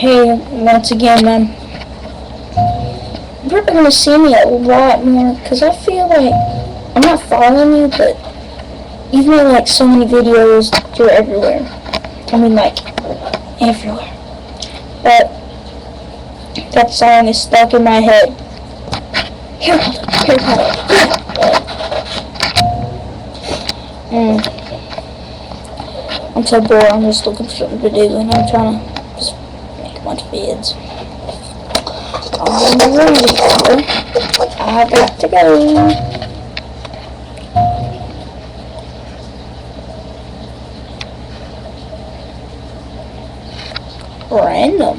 Hey, once again, you're gonna see me a lot more, because I feel like I'm not following you, but you've made like so many videos, you're everywhere. I mean, like, everywhere. But that song is stuck in my head. Here, I'm so bored, I'm just looking for something to do, and I'm trying to just make a bunch of vids. I'm in the room, I got to go. Random.